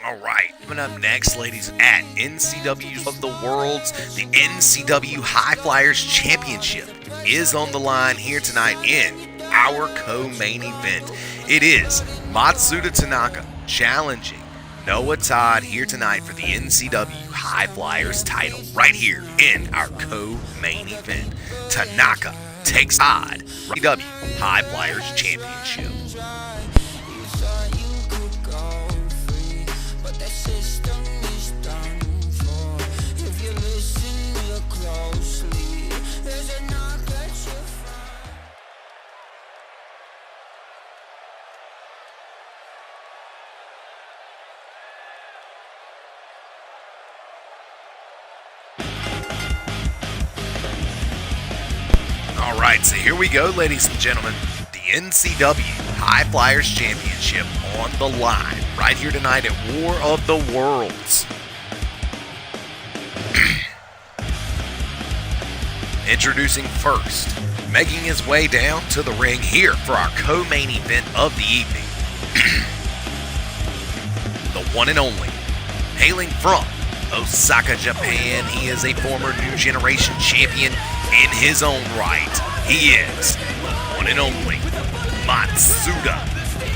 All right, coming up next, ladies, at NCW of the Worlds, the NCW High Flyers Championship is on the line here tonight in our co-main event. It is Matsuda Tanaka challenging Noah Todd here tonight for the NCW High Flyers title right here in our co-main event. Tanaka takes Todd, NCW High Flyers Championship. All right, so here we go, ladies and gentlemen. The NCW High Flyers Championship on the line right here tonight at War of the Worlds. Introducing first, making his way down to the ring here for our co-main event of the evening. The one and only, hailing from Osaka, Japan, he is a former New Generation champion in his own right. He is the one and only Matsuda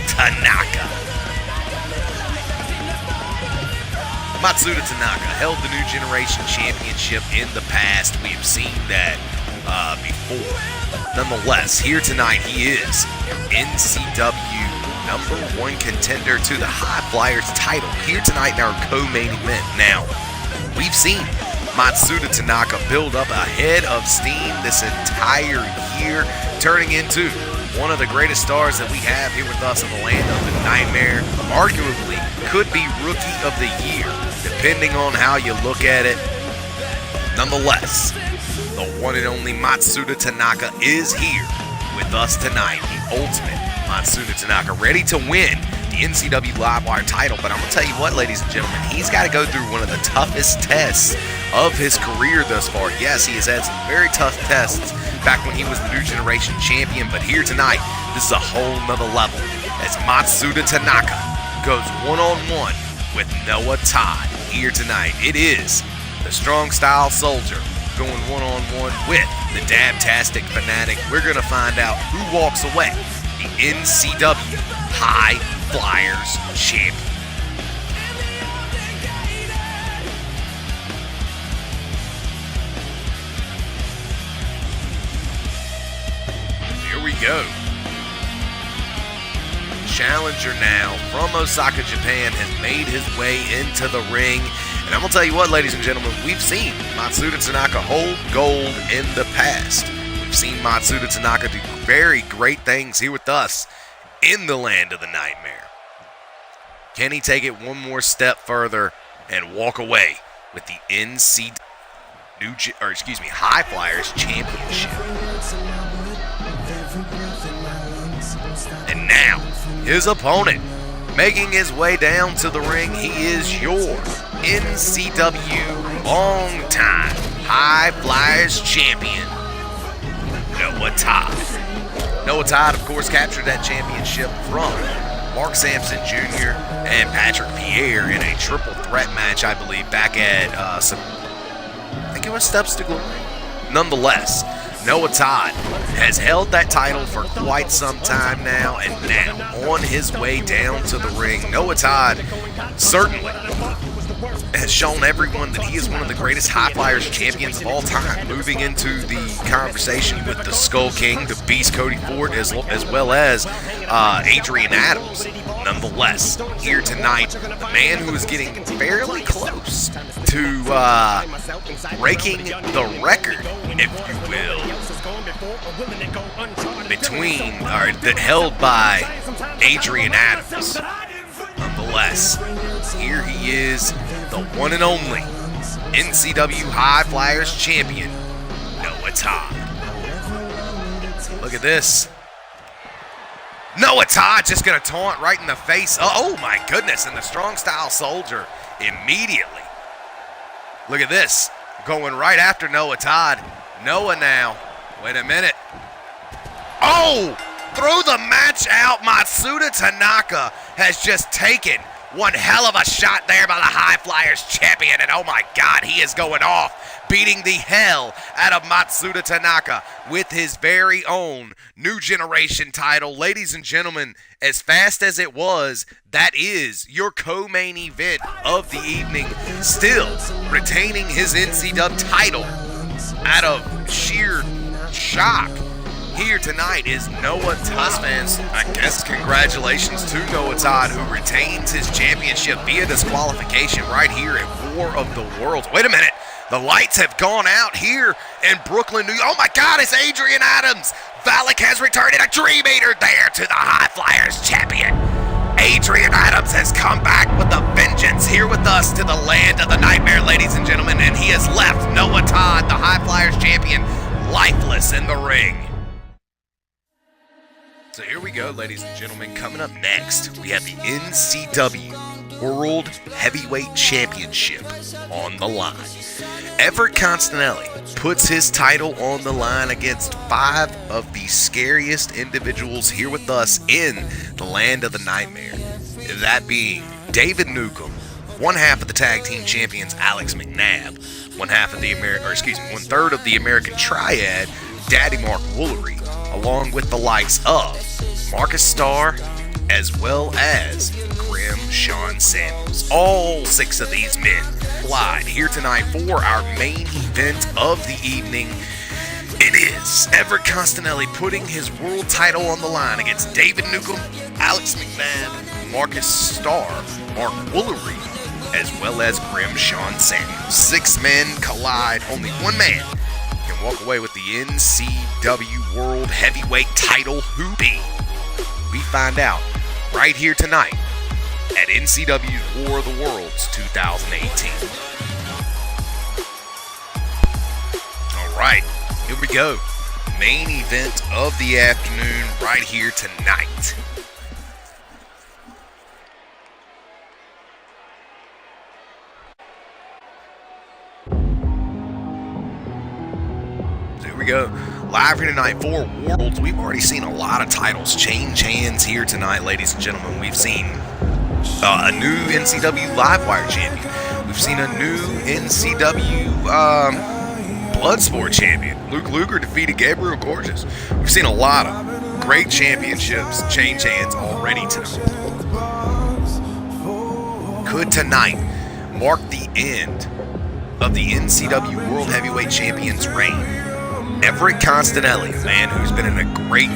Tanaka. Matsuda Tanaka held the New Generation Championship in the past. We have seen that before. Nonetheless, here tonight he is NCW #1 contender to the High Flyers title here tonight in our co-main event. Now, we've seen Matsuda Tanaka build up a head of steam this entire year, turning into one of the greatest stars that we have here with us in the land of the Nightmare. Arguably could be Rookie of the Year, depending on how you look at it. Nonetheless, the one and only Matsuda Tanaka is here with us tonight. The ultimate Matsuda Tanaka, ready to win the NCW Live Wire title. But I'm going to tell you what, ladies and gentlemen, he's got to go through one of the toughest tests of his career thus far. Yes, he has had some very tough tests back when he was the New Generation champion, but here tonight, this is a whole nother level as Matsuda Tanaka goes one-on-one with Noah Todd here tonight. It is the Strong Style Soldier going one-on-one with the Dabtastic Fanatic. We're going to find out who walks away the NCW High Flyers champion. Here we go. Challenger now from Osaka, Japan has made his way into the ring. And I'm going to tell you what, ladies and gentlemen, we've seen Matsuda Tanaka hold gold in the past. We've seen Matsuda Tanaka do very great things here with us in the land of the Nightmare. Can he take it one more step further and walk away with the High Flyers Championship? And now, his opponent, making his way down to the ring, he is your NCW longtime High Flyers champion, Noah Todd. Noah Todd, of course, captured that championship from Mark Sampson Jr. and Patrick Pierre in a triple threat match, I believe, back at I think it was Steps to Glory. Nonetheless, Noah Todd has held that title for quite some time now, and now on his way down to the ring, Noah Todd certainly has shown everyone that he is one of the greatest High Flyers champions of all time, moving into the conversation with the Skull King, the Beast Cody Ford, as well as Adrian Adams. Nonetheless, here tonight, the man who is getting fairly close to breaking the record, if you will, held by Adrian Adams. Nonetheless, here he is, the one and only NCW High Flyers champion, Noah Todd. Look at this. Noah Todd just going to taunt right in the face. Oh my goodness, and the Strong Style Soldier immediately. Look at this, going right after Noah Todd. Noah now, wait a minute. Oh, throw the match out. Matsuda Tanaka has just taken One hell of a shot there by the High Flyers champion, and oh my God, he is going off, beating the hell out of Matsuda Tanaka with his very own New Generation title. Ladies and gentlemen, as fast as it was, that is your co-main event of the evening, still retaining his NCW title out of sheer shock. Here tonight is Noah Tussman's. I guess congratulations to Noah Todd, who retains his championship via disqualification right here at War of the Worlds. Wait a minute. The lights have gone out here in Brooklyn, New York. Oh my God, it's Adrian Adams. Valak has returned in a Dream Eater there to the High Flyers champion. Adrian Adams has come back with a vengeance here with us to the land of the nightmare, ladies and gentlemen, and he has left Noah Todd, the High Flyers champion, lifeless in the ring. So here we go, ladies and gentlemen. Coming up next, we have the NCW World Heavyweight Championship on the line. Everett Constanelli puts his title on the line against 5 of the scariest individuals here with us in the land of the nightmare. That being David Newcomb, one half of the tag team champions Alex McNabb, one third of the American Triad, Daddy Mark Woolery, along with the likes of Marcus Starr, as well as Grim Sean Samuels. All 6 of these men collide here tonight for our main event of the evening. It is Everett Constanelli putting his world title on the line against David Newcomb, Alex McNabb, Marcus Starr, Mark Woolery, as well as Grim Sean Samuels. 6 men collide. Only one man can walk away with the NCW World Heavyweight title. Who be? We find out right here tonight at NCW War of the Worlds 2018. All right, here we go. Main event of the afternoon right here tonight. So here we go. Live here tonight for Worlds. We've already seen a lot of titles change hands here tonight, ladies and gentlemen. We've seen a new NCW Livewire champion. We've seen a new NCW Bloodsport champion. Luke Luger defeated Gabriel Gorgeous. We've seen a lot of great championships change hands already tonight. Could tonight mark the end of the NCW World Heavyweight Champion's reign? Everett Constanelli, man who's been in a great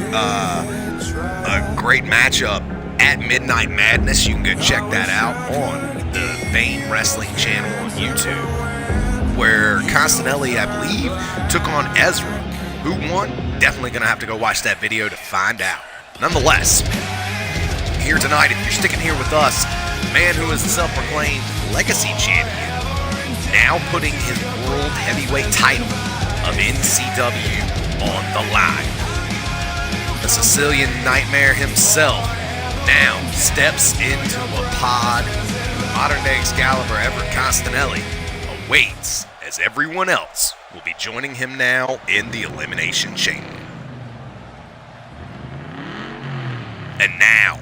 matchup at Midnight Madness. You can go check that out on the Fame Wrestling channel on YouTube, where Constanelli, I believe, took on Ezra. Who won? Definitely going to have to go watch that video to find out. Nonetheless, here tonight, if you're sticking here with us, the man who is the self-proclaimed Legacy Champion, now putting his World Heavyweight title of NCW on the line. The Sicilian Nightmare himself now steps into a pod. The modern-day Excalibur, Everett Constanelli, awaits as everyone else will be joining him now in the Elimination Chamber. And now,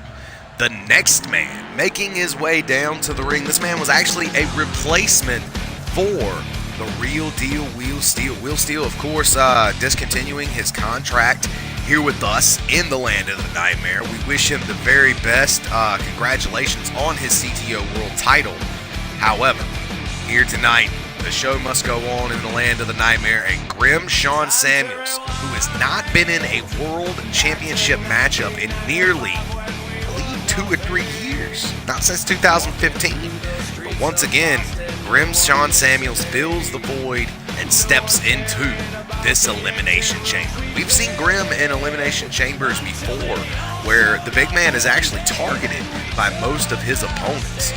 the next man making his way down to the ring. This man was actually a replacement for the Real Deal Will Steele. Will Steele, of course, discontinuing his contract here with us in the land of the nightmare. We wish him the very best. Congratulations on his CTO World title. However, here tonight, the show must go on in the land of the nightmare. And Grim Sean Samuels, who has not been in a World Championship matchup in nearly, I believe, 2 or 3 years. Not since 2015. But once again, Grim Sean Samuels fills the void and steps into this Elimination Chamber. We've seen Grim in Elimination Chambers before, where the big man is actually targeted by most of his opponents.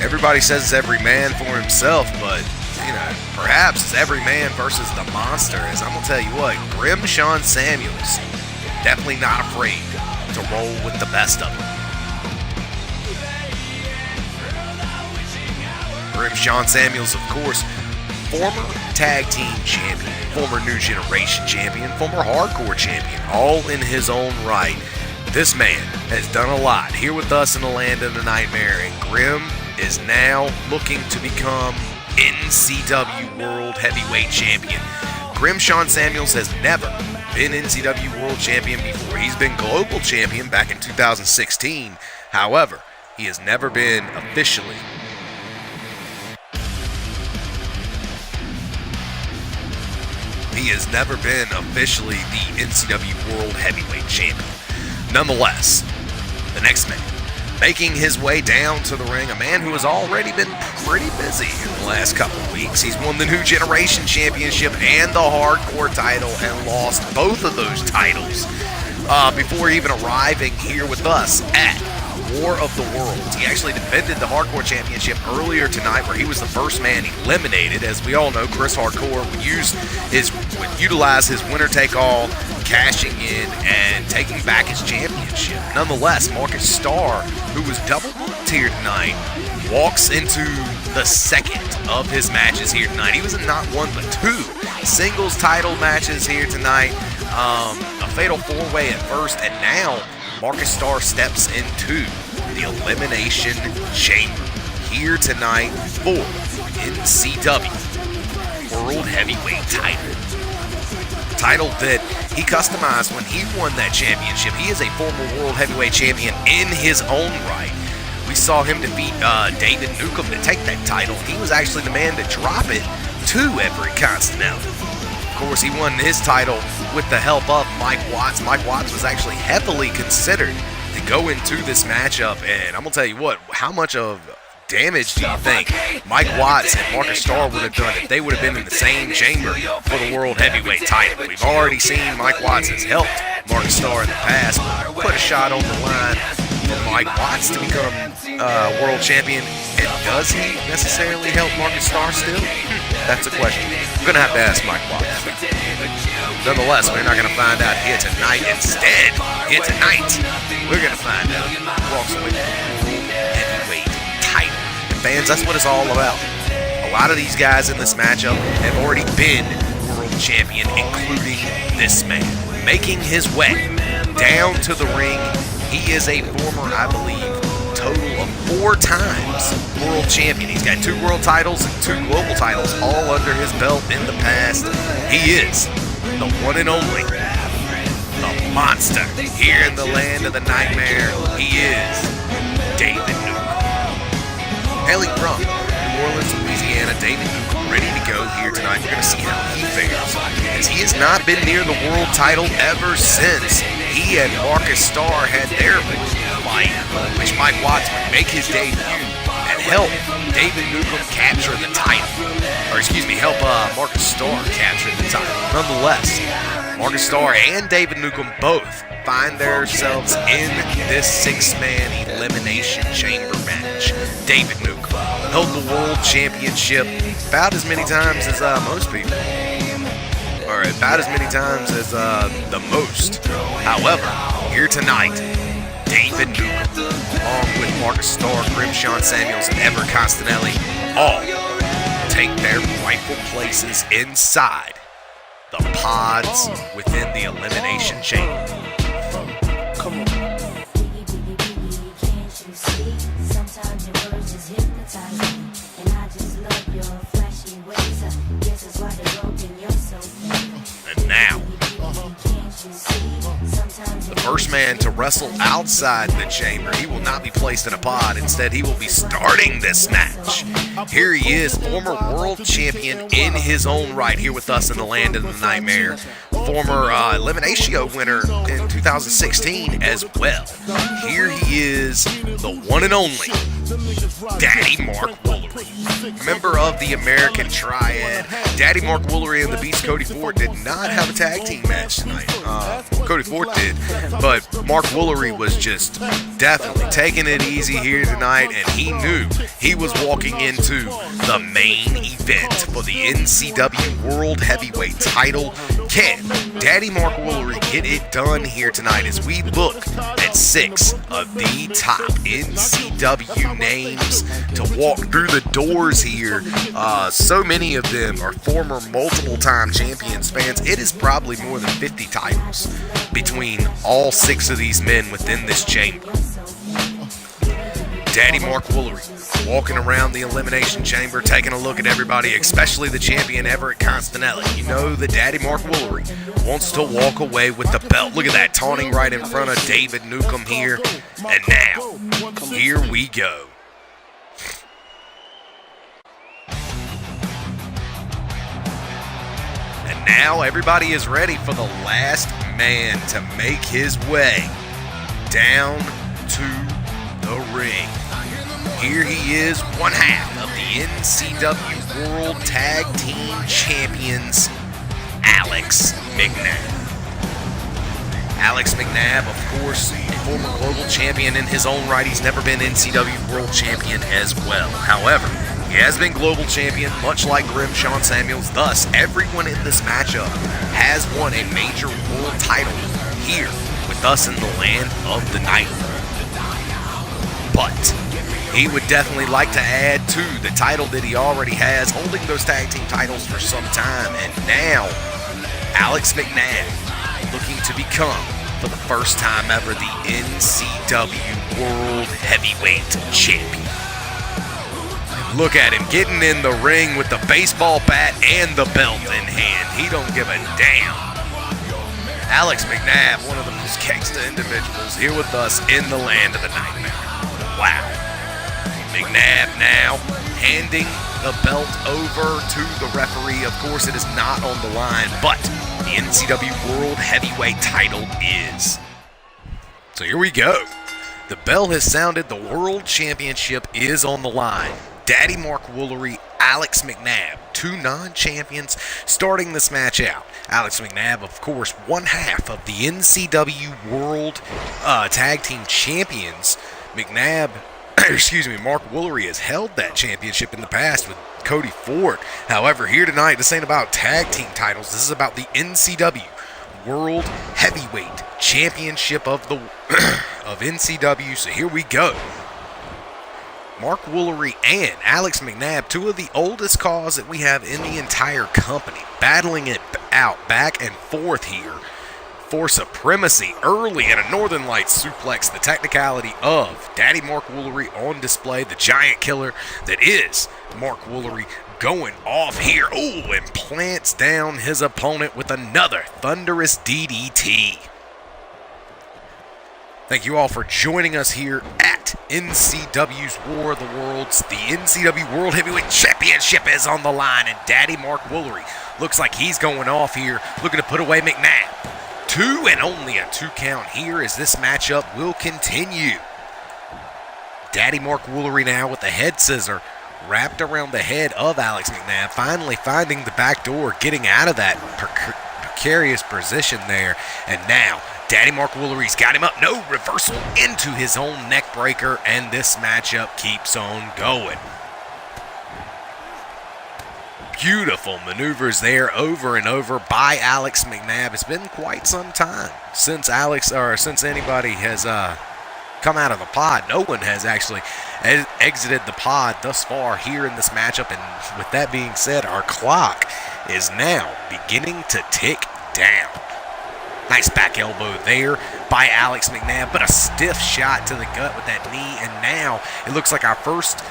Everybody says it's every man for himself, but, perhaps it's every man versus the monster. As I'm going to tell you what, Grim Sean Samuels, definitely not afraid to roll with the best of them. Grim Sean Samuels, of course, former tag team champion, former New Generation champion, former hardcore champion, all in his own right. This man has done a lot here with us in the land of the nightmare, and Grim is now looking to become NCW World Heavyweight Champion. Grim Sean Samuels has never been NCW World Champion before. He's been Global Champion back in 2016. However, he has never been officially the NCW World Heavyweight Champion. Nonetheless, the next man making his way down to the ring, a man who has already been pretty busy in the last couple of weeks. He's won the New Generation Championship and the Hardcore title and lost both of those titles before even arriving here with us at War of the Worlds. He actually defended the Hardcore Championship earlier tonight, where he was the first man eliminated. As we all know, Chris Hardcore would utilize his winner-take-all, cashing in and taking back his championship. Nonetheless, Marcus Starr, who was double booked here tonight, walks into the second of his matches here tonight. He was in not one but two singles title matches here tonight. A fatal four-way at first, and now Marcus Starr steps into the Elimination Chamber here tonight for NCW World Heavyweight title. Title that he customized when he won that championship. He is a former World Heavyweight Champion in his own right. We saw him defeat David Newcomb to take that title. He was actually the man to drop it to Everett Continental. Of course, he won his title with the help of Mike Watts. Mike Watts was actually heavily considered to go into this matchup, and I'm going to tell you what, how much of damage do you think Mike Watts and Marcus Starr would have done if they would have been in the same chamber for the World Heavyweight title? We've already seen Mike Watts has helped Marcus Starr in the past, put a shot on the line for Mike Watts to become World Champion, and does he necessarily help Marcus Starr still? That's a question. We're going to have to ask Mike Watts. Nonetheless, we're not going to find out here tonight. Instead, here tonight, we're going to find out who walks away with the World Heavyweight title. And fans, that's what it's all about. A lot of these guys in this matchup have already been World Champion, including this man. Making his way down to the ring, he is a former, I believe, total of 4 times World Champion. He's got 2 world titles and 2 global titles all under his belt in the past. He is the one and only, the monster here in the land of the nightmare. He is David Newcomb. Hailing from New Orleans, Louisiana, David Newcomb ready to go here tonight. We're going to see how he fares, as he has not been near the world title ever since he and Marcus Starr had their fight, which Mike Watts would make his debut and help David Newcomb capture the title. Or excuse me, help Marcus Starr capture the title. Nonetheless, Marcus Starr and David Newcomb both find themselves in this 6-man Elimination Chamber match. David Newcomb held the World Championship about as many times as most people. Or about as many times as the most. However, here tonight, David Newcomb, along with Marcus Starr, Grim Sean Samuels, and Everett Continelli, all take their rightful places inside the pods within the Elimination Chamber. Come on. And now, the first man to wrestle outside the chamber. He will not be placed in a pod. Instead, he will be starting this match. Here he is, former world champion in his own right, here with us in the land of the nightmare. Former Eliminatio winner in 2016 as well. Here he is, the one and only Daddy Mark Woolery, member of the American Triad. Daddy Mark Woolery and the Beast Cody Ford did not have a tag team match tonight. Cody Ford did, but Mark Woolery was just definitely taking it easy here tonight, and he knew he was walking into the main event for the NCW World Heavyweight title, Can Daddy Mark Woolery get it done here tonight as we look at 6 of the top NCW names to walk through the doors here? So many of them are former multiple-time champion spans. It is probably more than 50 titles between all 6 of these men within this chamber. Daddy Mark Woolery walking around the Elimination Chamber, taking a look at everybody, especially the champion Everett Constanelli. You know that Daddy Mark Woolery wants to walk away with the belt. Look at that, taunting right in front of David Newcomb here. And now, here we go. And now everybody is ready for the last man to make his way down to the ring. Here he is, one half of the NCW World Tag Team Champions, Alex McNabb. Alex McNabb, of course, a former global champion in his own right. He's never been NCW World Champion as well. However, he has been global champion, much like Grim Sean Samuels. Thus, everyone in this matchup has won a major world title here with us in the land of the Nightmare. But he would definitely like to add to the title that he already has, holding those tag team titles for some time. And now, Alex McNabb looking to become, for the first time ever, the NCW World Heavyweight Champion. Look at him getting in the ring with the baseball bat and the belt in hand. He don't give a damn. Alex McNabb, one of the most gangsta individuals here with us in the land of the Nightmare. Wow. McNabb now handing the belt over to the referee. Of course, it is not on the line, but the NCW World Heavyweight title is. So here we go. The bell has sounded. The World Championship is on the line. Daddy Mark Woolery, Alex McNabb, 2 non-champions starting this match out. Alex McNabb, of course, one half of the NCW World Tag Team Champions. McNabb, Mark Woolery has held that championship in the past with Cody Ford. However, here tonight, this ain't about tag team titles. This is about the NCW World Heavyweight Championship of NCW. So here we go. Mark Woolery and Alex McNabb, 2 of the oldest cars that we have in the entire company, battling it out back and forth here for supremacy early in a Northern Lights suplex. The technicality of Daddy Mark Woolery on display, the giant killer that is Mark Woolery going off here. Oh, and plants down his opponent with another thunderous DDT. Thank you all for joining us here at NCW's War of the Worlds. The NCW World Heavyweight Championship is on the line, and Daddy Mark Woolery looks like he's going off here, looking to put away McNabb. 2 and only a 2 count here as this matchup will continue. Daddy Mark Woolery now with the head scissor wrapped around the head of Alex McNabb, finally finding the back door, getting out of that precarious position there. And now Daddy Mark Woolery's got him up. No, reversal into his own neck breaker, and this matchup keeps on going. Beautiful maneuvers there over and over by Alex McNabb. It's been quite some time since anybody has come out of the pod. No one has actually exited the pod thus far here in this matchup. And with that being said, our clock is now beginning to tick down. Nice back elbow there by Alex McNabb, but a stiff shot to the gut with that knee. And now it looks like our first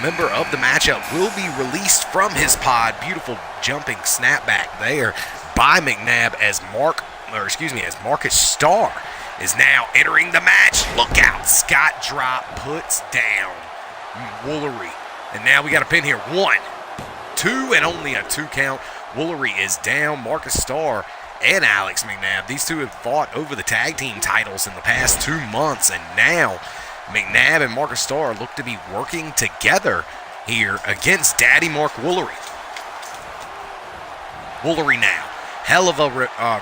member of the matchup will be released from his pod. Beautiful jumping snapback there by McNabb as Marcus Starr is now entering the match. Look out, Scott Drop puts down Woolery. And now we got a pin here. 1, 2, and only a 2 count. Woolery is down. Marcus Starr and Alex McNabb, these 2 have fought over the tag team titles in the past 2 months, and now McNabb and Marcus Starr look to be working together here against Daddy Mark Woolery. Woolery now Hell of a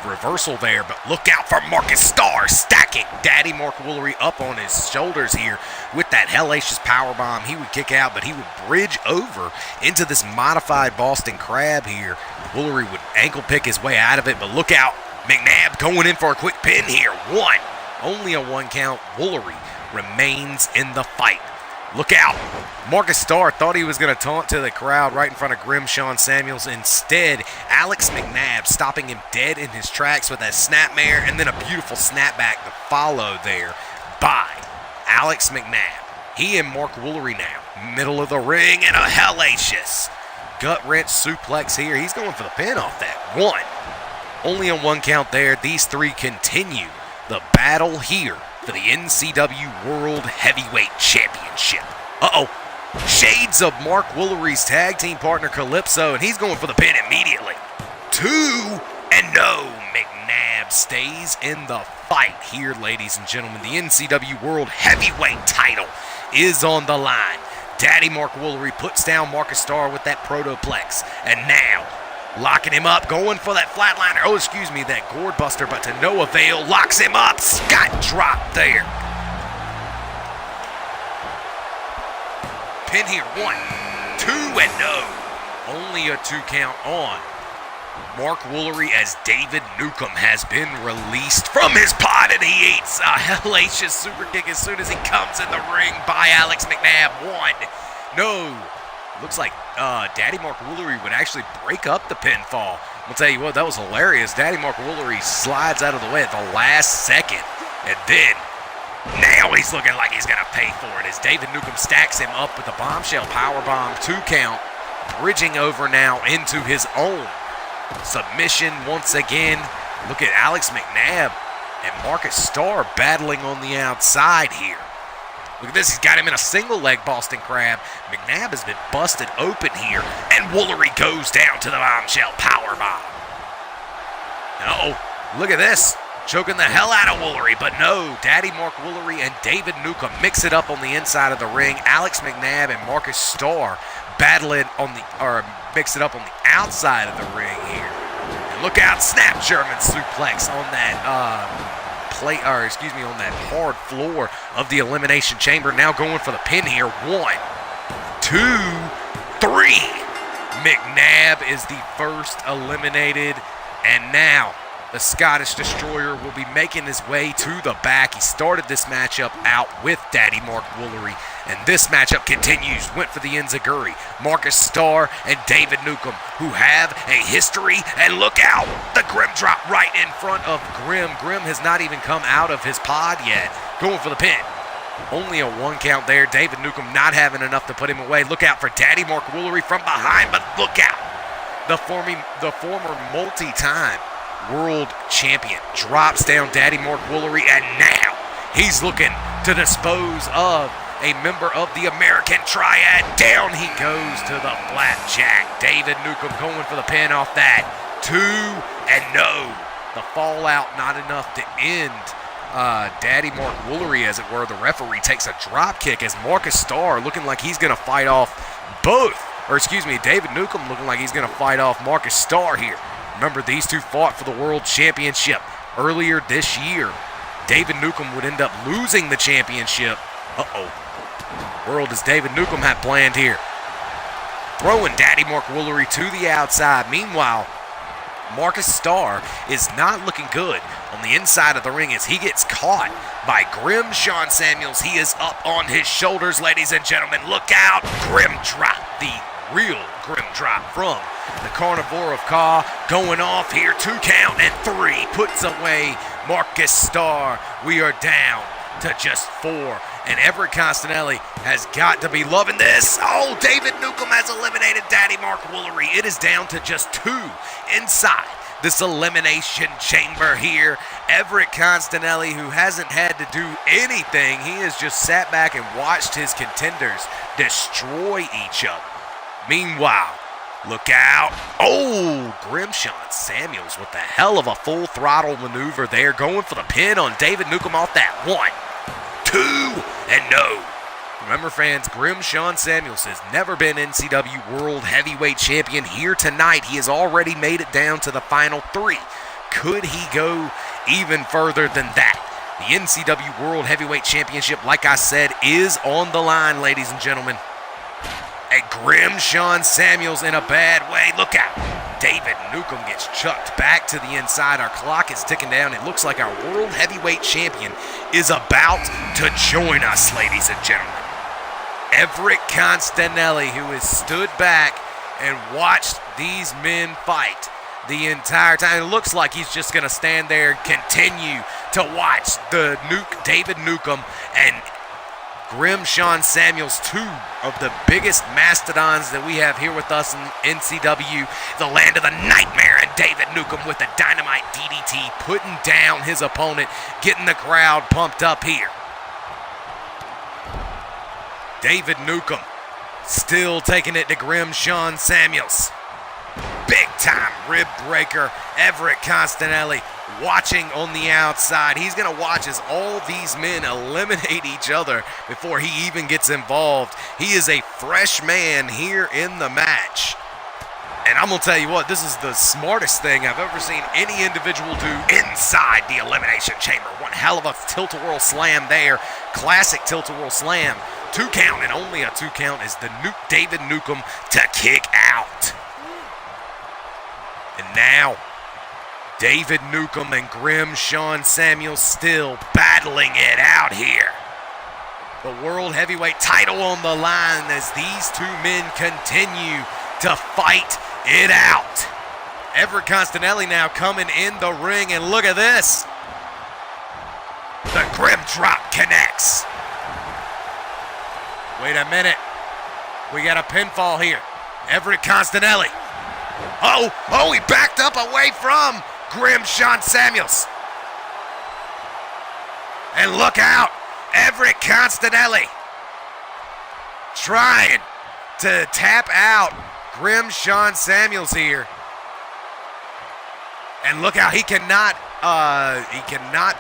reversal there, but look out for Marcus Starr stacking Daddy Mark Woolery up on his shoulders here with that hellacious powerbomb. He would kick out, but he would bridge over into this modified Boston Crab here. Woolery would ankle pick his way out of it, but look out. McNabb going in for a quick pin here. One. Only a 1 count. Woolery remains in the fight. Look out. Marcus Starr thought he was going to taunt to the crowd right in front of Grim Sean Samuels. Instead, Alex McNabb stopping him dead in his tracks with a snapmare and then a beautiful snapback to follow there by Alex McNabb. He and Mark Woolery now, middle of the ring, and a hellacious gut-wrench suplex here. He's going for the pin off that. One. Only a 1 count there. These three continue the battle here for the NCW World Heavyweight Championship. Shades of Mark Woolery's tag team partner Calypso, and he's going for the pin immediately. 2, and no, McNabb stays in the fight here, ladies and gentlemen. The NCW World Heavyweight title is on the line. Daddy Mark Woolery puts down Marcus Starr with that protoplex, and now locking him up, going for that flatliner. That gourd buster, but to no avail. Locks him up. Scott drop there. Pin here. 1, 2, and no. Only a 2 count on Mark Woolery as David Newcomb has been released from his pod, and he eats a hellacious super kick as soon as he comes in the ring by Alex McNabb. 1, no. Looks like Daddy Mark Woolery would actually break up the pinfall. I'll tell you what, that was hilarious. Daddy Mark Woolery slides out of the way at the last second. And then, now he's looking like he's going to pay for it as David Newcomb stacks him up with the bombshell powerbomb 2 count, bridging over now into his own submission once again. Look at Alex McNabb and Marcus Starr battling on the outside here. Look at this, he's got him in a single leg Boston Crab. McNabb has been busted open here, and Woolery goes down to the bombshell powerbomb. Look at this, choking the hell out of Woolery, but no, Daddy Mark Woolery and David Newcomb mix it up on the inside of the ring. Alex McNabb and Marcus Starr mix it up on the outside of the ring here. And look out, snap German suplex on that on that hard floor of the Elimination Chamber. Now going for the pin here. 1, 2, 3. McNabb is the first eliminated, and now the Scottish Destroyer will be making his way to the back. He started this matchup out with Daddy Mark Woolery, and this matchup continues. Went for the enziguri. Marcus Starr and David Newcomb, who have a history, and look out, the Grim drop right in front of Grim. Grim has not even come out of his pod yet. Going for the pin. Only a 1 count there. David Newcomb not having enough to put him away. Look out for Daddy Mark Woolery from behind, but look out. The former multi-time world champion drops down Daddy Mark Woolery, and now he's looking to dispose of a member of the American Triad. Down he goes to the flapjack. David Newcomb going for the pin off that. 2, and no. The fallout not enough to end Daddy Mark Woolery, as it were. The referee takes a drop kick as Marcus Starr looking like he's going to fight off David Newcomb looking like he's going to fight off Marcus Starr here. Remember, these two fought for the World Championship earlier this year. David Newcomb would end up losing the championship. World does David Newcomb have planned here? Throwing Daddy Mark Woolery to the outside. Meanwhile, Marcus Starr is not looking good on the inside of the ring as he gets caught by Grim Sean Samuels. He is up on his shoulders, ladies and gentlemen. Look out. Grim drop, the real Grim drop from the Carnivore of Ka, going off here. 2 count, and 3 puts away Marcus Starr. We are down to just 4, and Everett Costanelli has got to be loving this. David Newcomb has eliminated Daddy Mark Woolery. It is down to just 2 inside this Elimination Chamber here. Everett Costanelli, who hasn't had to do anything, he has just sat back and watched his contenders destroy each other. Meanwhile, look out. Grim Sean Samuels with the hell of a full throttle maneuver there, going for the pin on David Newcomb off that. 1, 2, and no. Remember, fans, Grim Sean Samuels has never been NCW World Heavyweight Champion. Here tonight, he has already made it down to the final 3. Could he go even further than that? The NCW World Heavyweight Championship, like I said, is on the line, ladies and gentlemen. And Grim Sean Samuels in a bad way. Look out. David Newcomb gets chucked back to the inside. Our clock is ticking down. It looks like our World Heavyweight Champion is about to join us, ladies and gentlemen. Everett Constanelli, who has stood back and watched these men fight the entire time. It looks like he's just going to stand there and continue to watch the David Newcomb and Grim Sean Samuels, 2 of the biggest mastodons that we have here with us in NCW, the land of the nightmare, and David Newcomb with the dynamite DDT, putting down his opponent, getting the crowd pumped up here. David Newcomb still taking it to Grim Sean Samuels. Big time rib breaker. Everett Constanelli watching on the outside. He's going to watch as all these men eliminate each other before he even gets involved. He is a fresh man here in the match. And I'm going to tell you what, this is the smartest thing I've ever seen any individual do inside the Elimination Chamber. One hell of a tilt-a-whirl slam there. Classic tilt-a-whirl slam. 2 count, and only a 2 count is the David Newcomb to kick out. And now, David Newcomb and Grim Sean Samuels still battling it out here. The World Heavyweight title on the line as these 2 men continue to fight it out. Everett Constanelli now coming in the ring, and look at this. The Grim Drop connects. Wait a minute. We got a pinfall here. Everett Constanelli. Oh, he backed up away from Grim Sean Samuels. And look out. Everett Constanelli trying to tap out Grim Sean Samuels here. And look out. He cannot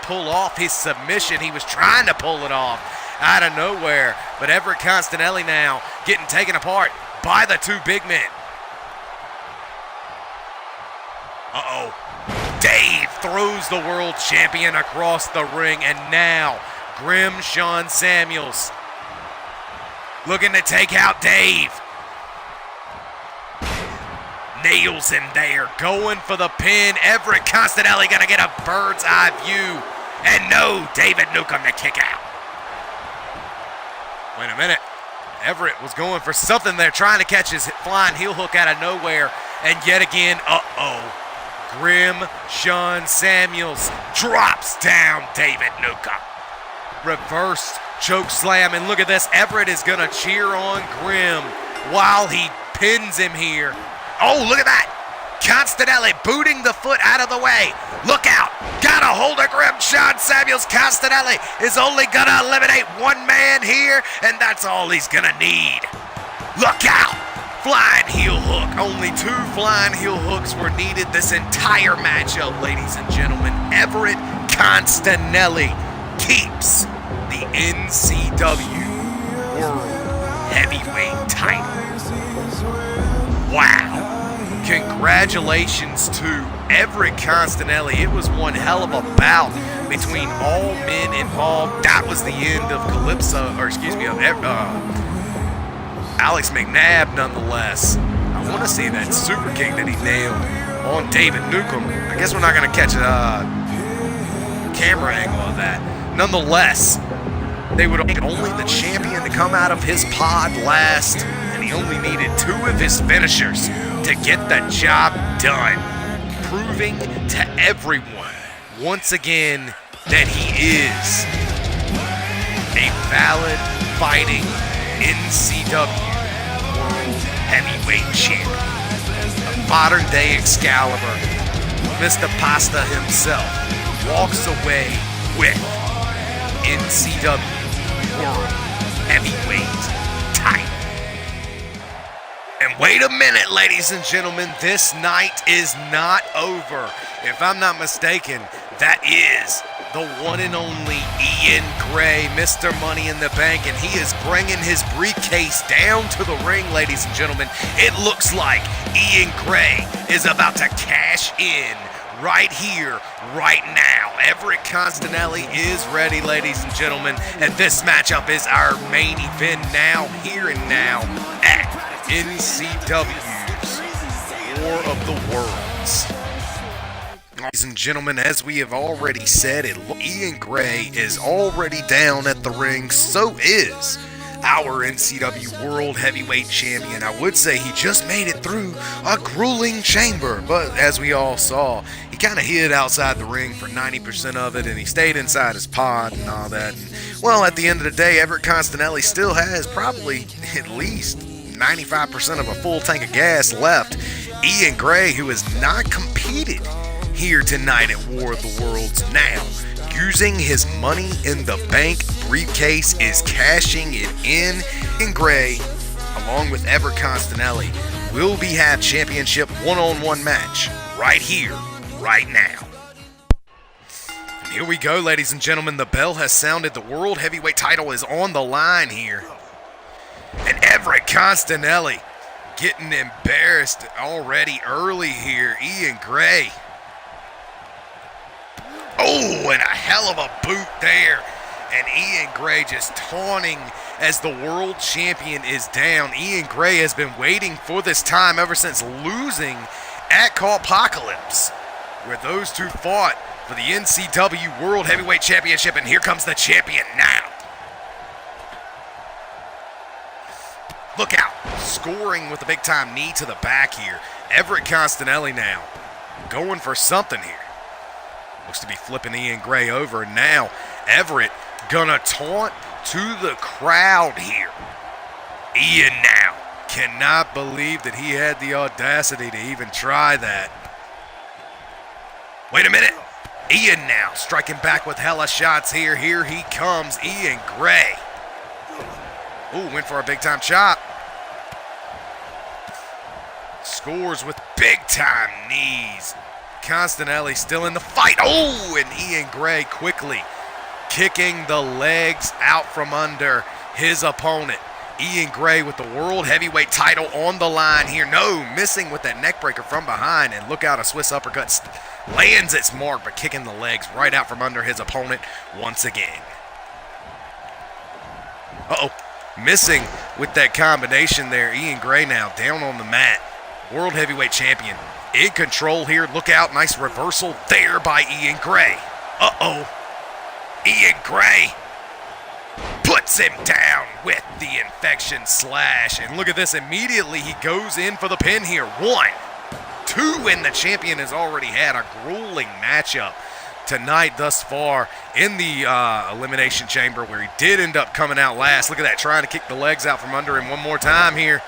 pull off his submission. He was trying to pull it off out of nowhere, but Everett Constanelli now getting taken apart by the 2 big men. Dave throws the world champion across the ring, and now Grim Sean Samuels looking to take out Dave. Nails him there, going for the pin. Everett Constanelli gonna get a bird's eye view, and no, David Newcomb to kick out. Wait a minute. Everett was going for something there, trying to catch his flying heel hook out of nowhere. And yet again, Grim Sean Samuels drops down David Newcomb. Reverse choke slam, and look at this. Everett is going to cheer on Grim while he pins him here. Oh, look at that. Constanelli booting the foot out of the way. Look out. Got a hold of Grim Sean Samuels. Constanelli is only going to eliminate 1 man here, and that's all he's going to need. Look out. Flying heel hook. Only 2 flying heel hooks were needed this entire matchup, ladies and gentlemen. Everett Constanelli keeps the NCW World Heavyweight title. Wow. Congratulations to Everett Constanelli. It was one hell of a bout between all men involved. That was the end of Alex McNabb, nonetheless. I want to see that super kick that he nailed on David Newcomb. I guess we're not going to catch a camera angle of that. Nonetheless, they would only the champion to come out of his pod last, and he only needed 2 of his finishers to get the job done, proving to everyone once again that he is a valid fighting NCW World Heavyweight Champion. A modern day Excalibur, Mr. Pasta himself, walks away with NCW World Heavyweight title. And wait a minute, ladies and gentlemen, this night is not over. If I'm not mistaken, that is the one and only Ian Gray, Mr. Money in the Bank, and he is bringing his briefcase down to the ring, ladies and gentlemen. It looks like Ian Gray is about to cash in right here, right now. Everett Constanelli is ready, ladies and gentlemen, and this matchup is our main event now, here and now, at NCW's War of the Worlds. Ladies and gentlemen, as we have already said, Ian Gray is already down at the ring. So is our NCW World Heavyweight Champion. I would say he just made it through a grueling chamber, but as we all saw, he kind of hid outside the ring for 90% of it, and he stayed inside his pod and all that. And, well, at the end of the day, Everett Constanelli still has probably at least 95% of a full tank of gas left. Ian Gray, who has not competed here tonight at War of the Worlds, now using his Money in the Bank briefcase, is cashing it in. And Gray, along with Everett Constanelli, will have championship one-on-one match right here, right now. And here we go, ladies and gentlemen. The bell has sounded. The World Heavyweight title is on the line here. And Everett Constanelli getting embarrassed already early here. Ian Gray. Oh, and a hell of a boot there. And Ian Gray just taunting as the world champion is down. Ian Gray has been waiting for this time ever since losing at Callpocalypse, where those two fought for the NCW World Heavyweight Championship. And here comes the champion now. Look out. Scoring with a big-time knee to the back here. Everett Constanelli now going for something here. Looks to be flipping Ian Gray over. And now Everett gonna taunt to the crowd here. Ian now cannot believe that he had the audacity to even try that. Wait a minute. Ian now striking back with hella shots here. Here he comes, Ian Gray. Ooh, went for a big-time chop. Scores with big-time knees. Constanelli still in the fight. Oh, and Ian Gray quickly kicking the legs out from under his opponent. Ian Gray with the World Heavyweight title on the line here. No, missing with that neckbreaker from behind. And look out, a Swiss uppercut lands its mark, but kicking the legs right out from under his opponent once again. Uh-oh, missing with that combination there. Ian Gray now down on the mat. World Heavyweight Champion in control here. Look out, nice reversal there by Ian Gray. Uh-oh. Ian Gray puts him down with the infection slash. And look at this, immediately he goes in for the pin here. 1, 2, and the champion has already had a grueling matchup tonight thus far in the Elimination Chamber, where he did end up coming out last. Look at that, trying to kick the legs out from under him one more time here.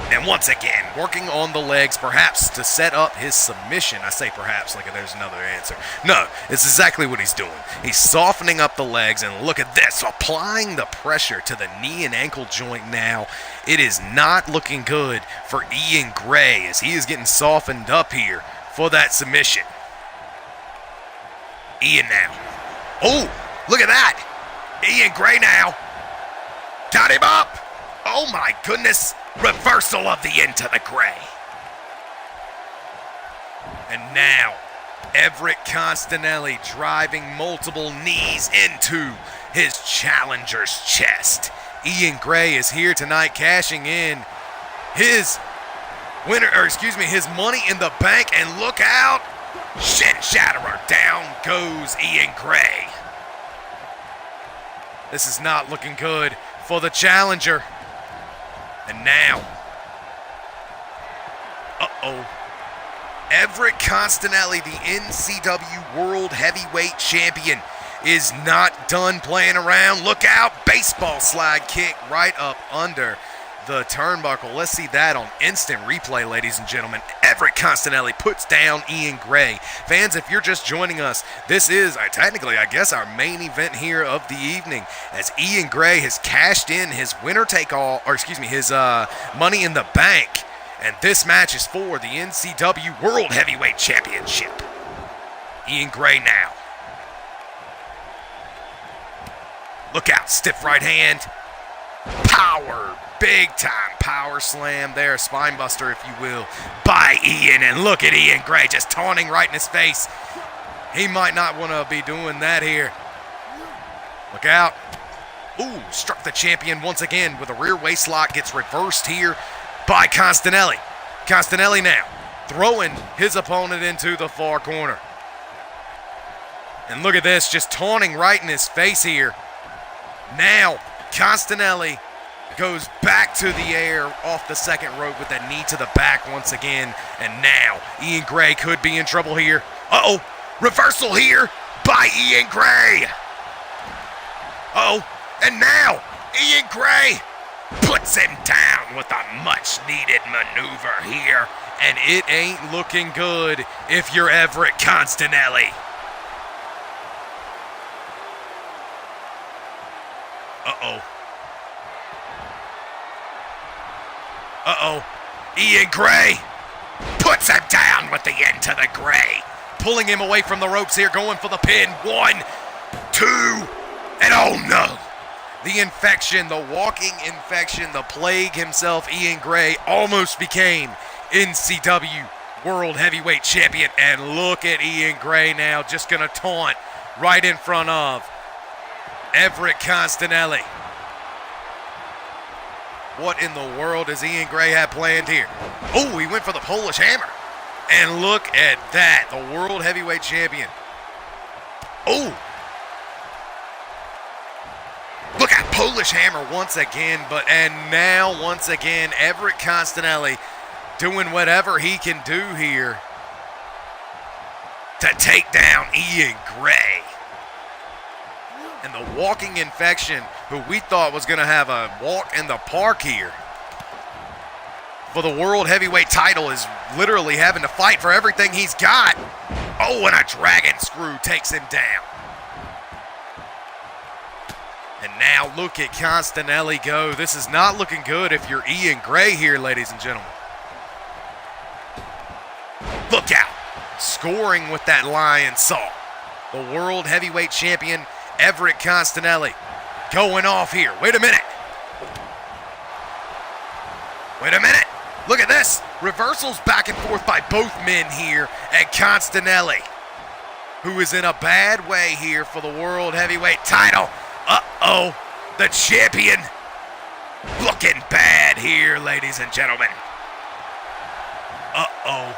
And once again, working on the legs, perhaps to set up his submission. I say perhaps like there's another answer. No, it's exactly what he's doing. He's softening up the legs, and look at this, applying the pressure to the knee and ankle joint now. It is not looking good for Ian Gray as he is getting softened up here for that submission. Ian now. Oh, look at that. Ian Gray now. Got him up. Oh my goodness. Reversal of the into the Gray. And now, Everett Constanelli driving multiple knees into his challenger's chest. Ian Gray is here tonight cashing in his his Money in the Bank, and look out. Shin Shatterer, down goes Ian Gray. This is not looking good for the challenger. And now, Everett Constanelli, the NCW World Heavyweight Champion, is not done playing around. Look out, baseball slide kick right up under the turnbuckle. Let's see that on instant replay, ladies and gentlemen. Everett Constanelli puts down Ian Gray. Fans, if you're just joining us, this is technically, I guess, our main event here of the evening, as Ian Gray has cashed in his his Money in the Bank, and this match is for the NCW World Heavyweight Championship. Ian Gray now Look out, stiff right hand. Power, big time power slam there, spine buster if you will, by Ian. And look at Ian Gray just taunting right in his face. He might not want to be doing that here. Look out. Ooh, struck the champion once again with a rear waist lock. Gets reversed here by Constanelli. Constanelli now throwing his opponent into the far corner. And look at this, just taunting right in his face here. Now, Constanelli goes back to the air off the second rope with a knee to the back once again. And now, Ian Gray could be in trouble here. Uh-oh, reversal here by Ian Gray. Uh-oh, and now, Ian Gray puts him down with a much-needed maneuver here. And it ain't looking good if you're Everett Constanelli. Uh-oh. Uh-oh. Ian Gray puts him down with the end to the Gray. Pulling him away from the ropes here, going for the pin. 1, 2, and oh no. The infection, the walking infection, the plague himself, Ian Gray, almost became NCW World Heavyweight Champion. And look at Ian Gray now, just gonna taunt right in front of Everett Constanelli. What in the world does Ian Gray have planned here? Oh, he went for the Polish Hammer. And look at that, the World Heavyweight Champion. Oh. Look at Polish Hammer once again, and now once again, Everett Constanelli doing whatever he can do here to take down Ian Gray. And the walking infection, who we thought was going to have a walk in the park here for the World Heavyweight title, is literally having to fight for everything he's got. Oh, and a dragon screw takes him down. And now look at Constanelli go. This is not looking good if you're Ian Gray here, ladies and gentlemen. Look out. Scoring with that lion saw. The World Heavyweight Champion, Everett Constanelli, going off here. Wait a minute. Wait a minute. Look at this. Reversals back and forth by both men here. And Constanelli, who is in a bad way here for the World Heavyweight title. Uh-oh. The champion looking bad here, ladies and gentlemen. Uh-oh.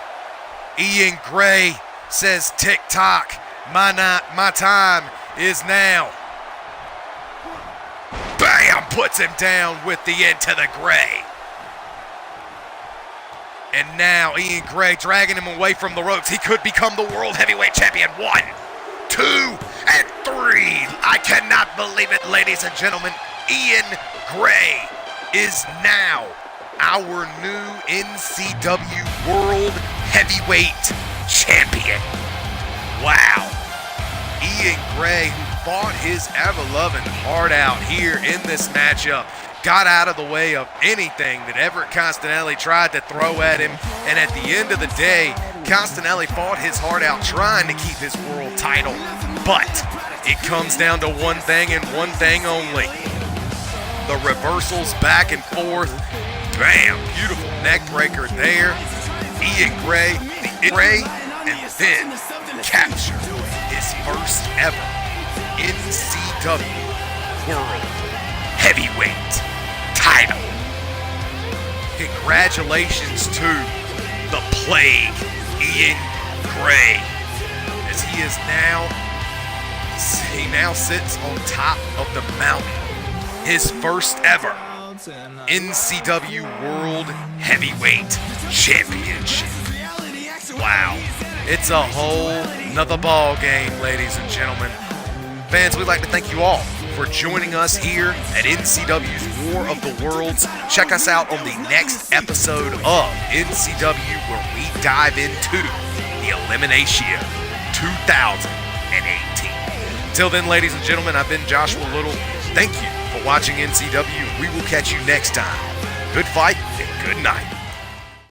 Ian Gray says tick-tock. My time is now. Bam! Puts him down with the end to the Gray. And now Ian Gray dragging him away from the ropes. He could become the World Heavyweight Champion. 1, 2, and 3. I cannot believe it, ladies and gentlemen. Ian Gray is now our new NCW World Heavyweight Champion. Wow. Ian Gray, who fought his ever-loving heart out here in this matchup, got out of the way of anything that Everett Constanelli tried to throw at him. And at the end of the day, Constanelli fought his heart out trying to keep his world title. But it comes down to one thing and one thing only. The reversals back and forth. Bam! Beautiful neck breaker there. Ian Gray, and then capture his first ever NCW World Heavyweight title. Congratulations to the Plague, Ian Gray, as he now sits on top of the mountain. His first ever NCW World Heavyweight Championship. Wow. It's a whole nother ball game, ladies and gentlemen. Fans, we'd like to thank you all for joining us here at NCW's War of the Worlds. Check us out on the next episode of NCW, where we dive into the Elimination 2018. Till then, ladies and gentlemen, I've been Joshua Little. Thank you for watching NCW. We will catch you next time. Good fight and good night.